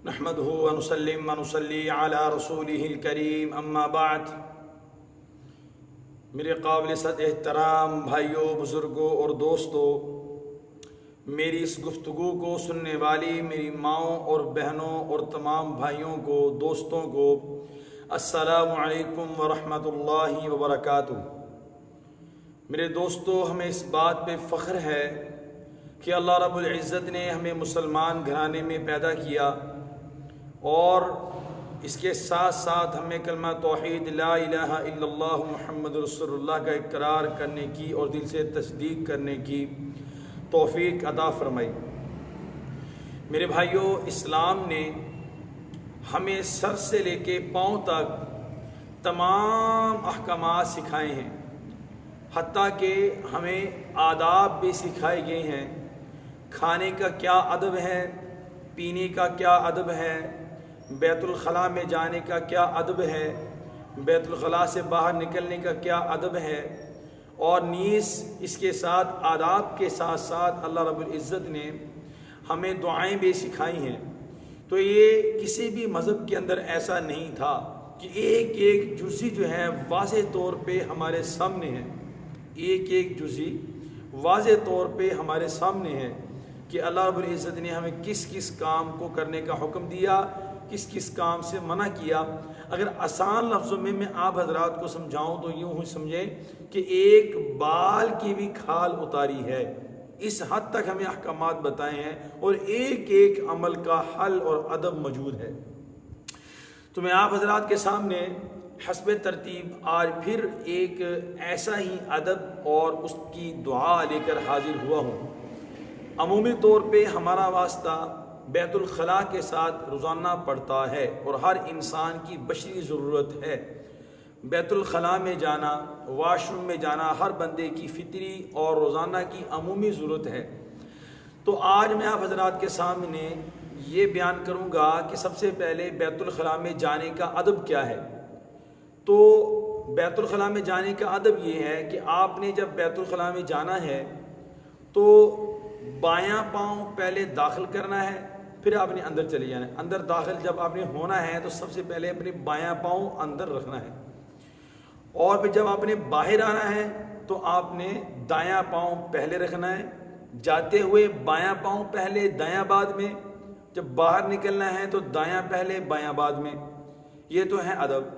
नहमदुहु व नुसल्लिम व नुसल्ली अला रसूलिहिल करीम अम्मा बाद। मेरे काबिल एहतराम भाइयों, बुज़ुर्गों और दोस्तों, मेरी इस गुफ्तगू को सुनने वाली मेरी माँओं और बहनों और तमाम भाइयों को, दोस्तों को अस्सलामु अलैकुम व रहमतुल्लाहि व बरकातुहू। मेरे दोस्तों, हमें इस बात पे फ़ख्र है कि अल्लाह रब्बुल इज़्ज़त ने हमें मुसलमान घराने में पैदा किया और इसके साथ साथ हमें कलमा तौहीद ला इलाहा इल्लल्लाह मुहम्मदुर रसूलुल्लाह का इकरार करने की और दिल से तस्दीक करने की तौफीक अता फरमाई। मेरे भाइयों, इस्लाम ने हमें सर से लेके पाँव तक तमाम अहकामात सिखाए हैं, हत्ता कि हमें आदाब भी सिखाए गए हैं। खाने का क्या अदब है, पीने का क्या अदब है, बैतुल खला में जाने का क्या अदब है, बैतुल खला से बाहर निकलने का क्या अदब है, और नीस इसके साथ आदाब के साथ साथ अल्लाह रब्बुल इज़्ज़त ने हमें दुआएं भी सिखाई हैं। तो ये किसी भी मज़हब के अंदर ऐसा नहीं था कि एक एक जुज़ी जो है वाज़े तौर पे हमारे सामने है, एक एक जुज़ी वाज़े तौर पे हमारे सामने है कि अल्लाह रब्बुल इज़्ज़त ने हमें किस किस काम को करने का हुक्म दिया, किस किस काम से मना किया। अगर आसान लफ्ज़ों में मैं आप हजरात को समझाऊं तो यूँ ही समझें कि एक बाल की भी खाल उतारी है, इस हद तक हमें अहकामात बताए हैं और एक एक अमल का हल और अदब मौजूद है। तो मैं आप हजरात के सामने हस्ब तरतीब आज फिर एक ऐसा ही अदब और उसकी दुआ लेकर हाजिर हुआ हूँ। अमूमी तौर पे हमारा वास्ता बैतुल खला के साथ रोज़ाना पड़ता है और हर इंसान की बशरी ज़रूरत है। बैतुल खला में जाना, वाशरूम में जाना हर बंदे की फितरी और रोज़ाना की अमूमी ज़रूरत है। तो आज मैं आप हजरात के सामने ये बयान करूँगा कि सबसे पहले बैतुल खला में जाने का अदब क्या है। तो बैतुल खला में जाने का अदब ये है कि आपने जब बैतुल खला में जाना है तो बायां पाँव पहले दाखिल करना है, फिर आपने अंदर चले जाना है। अंदर दाखिल जब आपने होना है तो सबसे पहले अपने बायां पाँव अंदर रखना है, और फिर जब आपने बाहर आना है तो आपने दायां पाँव पहले रखना है, जाते हुए बायां पाँव पहले दायां बाद में, जब बाहर निकलना है तो दायां पहले बायां बाद में। ये तो है अदब।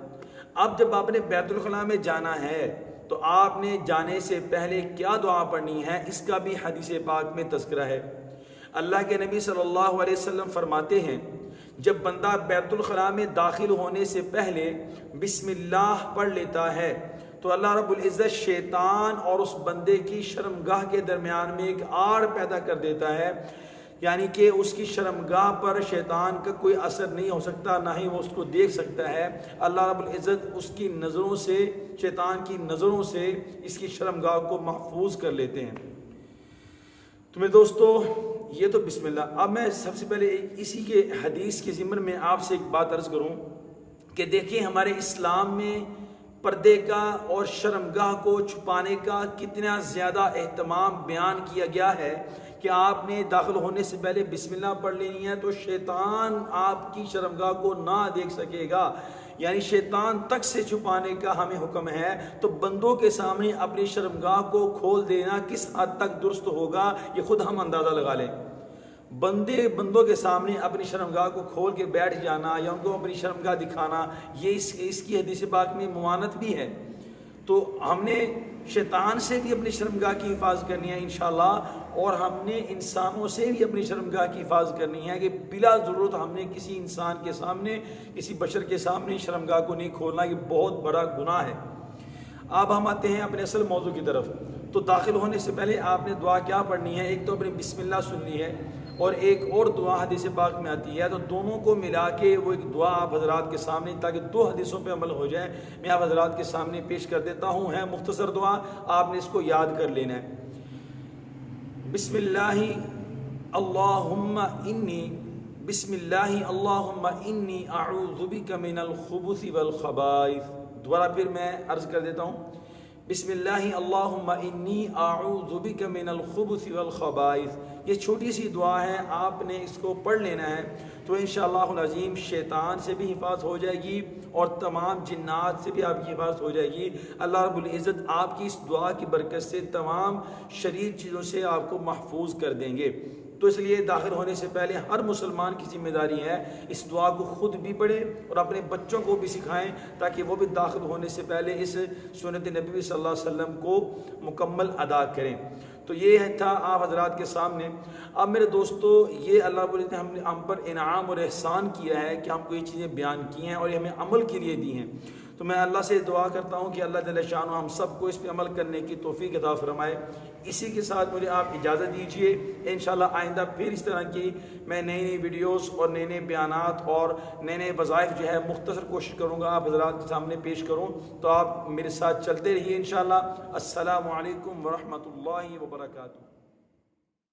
अब जब आपने बैतुल खला में जाना है तो आपने जाने से पहले क्या दुआ पढ़नी है, इसका भी हदीस पाक में तज़किरा है। अल्लाह के नबी सल्लल्लाहु अलैहि वसल्लम फरमाते हैं, जब बंदा बैतुल खला में दाखिल होने से पहले बिस्मिल्लाह पढ़ लेता है तो अल्लाह रब्बुल इज़्ज़त शैतान और उस बंदे की शर्मगाह के दरमियान में एक आड़ पैदा कर देता है, यानी कि उसकी शर्मगाह पर शैतान का कोई असर नहीं हो सकता, ना ही वो उसको देख सकता है। अल्लाह रब्बुल इज़्ज़त उसकी नज़रों से, शैतान की नज़रों से इसकी शर्मगाह को महफूज कर लेते हैं। तो मेरे दोस्तों, ये तो बिस्मिल्लाह। अब मैं सबसे पहले इसी के हदीस के ज़िम्मन में आपसे एक बात अर्ज़ करूँ कि देखिए, हमारे इस्लाम में पर्दे का और शर्मगाह को छुपाने का कितना ज़्यादा एहतमाम बयान किया गया है कि आपने दाखिल होने से पहले बिस्मिल्लाह पढ़ लेनी है तो शैतान आपकी शर्मगाह को ना देख सकेगा, यानी शैतान तक से छुपाने का हमें हुक्म है। तो बंदों के सामने अपनी शर्मगाह को खोल देना किस हद तक दुरुस्त होगा, ये खुद हम अंदाज़ा लगा लें। बंदों के सामने अपनी शर्मगाह को खोल के बैठ जाना या उनको अपनी शर्मगाह दिखाना, ये इसकी हदीस पाक में मुआनत भी है। तो हमने शैतान से भी अपनी शर्मगाह की हिफाजत करनी है इंशाअल्लाह, और हमने इंसानों से भी अपनी शर्मगाह की हिफाजत करनी है कि बिला ज़रूरत हमने किसी इंसान के सामने, किसी बशर के सामने शर्मगाह को नहीं खोलना। ये बहुत बड़ा गुनाह है। अब हम आते हैं अपने असल मौजू की तरफ। तो दाखिल होने से पहले आपने दुआ क्या पढ़नी है, एक तो अपनी बिस्मिल्लाह सुननी है और एक और दुआ हदीस पाक में आती है। तो दोनों को मिला के वो एक दुआ आप हजरात के सामने, ताकि दो हदीसों पे अमल हो जाए, मैं आप हजरात के सामने पेश कर देता हूँ। है मुख्तसर दुआ, आपने इसको याद कर लेना है। बिस्मिल्लाहि अल्लाहुम्मा इन्नी, बिस्मिल्लाहि अल्लाहुम्मा इन्नी अऊज़ु बिका मिनल खुबुसी वल खबाइस। दोबारा फिर मैं अर्ज़ कर देता हूँ, बिस्मिल्लाहि अल्लाहुम्मा इन्नी अऊज़ु बिका मिनल खुबुसी वल खबाइस। ये छोटी सी दुआ है, आपने इसको पढ़ लेना है। तो तो इंशाअल्लाह अज़ीम शैतान से भी हिफाजत हो जाएगी और तमाम जिन्नात से भी आपकी हिफाजत हो जाएगी। अल्लाह रब्बुल इज़्ज़त आपकी इस दुआ की बरकत से तमाम शरीर चीज़ों से आपको महफूज कर देंगे। तो इसलिए दाखिल होने से पहले हर मुसलमान की जिम्मेदारी है इस दुआ को ख़ुद भी पढ़ें और अपने बच्चों को भी सिखाएं, ताकि वो भी दाखिल होने से पहले इस सुन्नत नबी सल्लल्लाहु अलैहि वसल्लम को मुकम्मल अदा करें। तो ये था आप हजरात के सामने। अब मेरे दोस्तों, ये अल्लाह रब्बुल इज़्ज़त ने हमने हम पर इनाम और एहसान किया है कि हमको ये चीज़ें बयान की हैं और ये हमें अमल के लिए दी हैं। तो मैं अल्लाह से दुआ करता हूँ कि अल्लाह जल्ल शान हम सबको इस पर अमल करने की तौफीक अता फरमाए। इसी के साथ मुझे आप इजाज़त दीजिए। इंशाअल्लाह आइंदा फिर इस तरह की मैं नई नई वीडियोस और नए नए बयानात और नए नए वज़ाइफ जो है मुख्तसर कोशिश करूँगा आप हज़रात के सामने पेश करूँ। तो आप मेरे साथ चलते रहिए इंशाअल्लाह। अस्सलामु अलैकुम व रहमतुल्लाहि व बरकातुहू।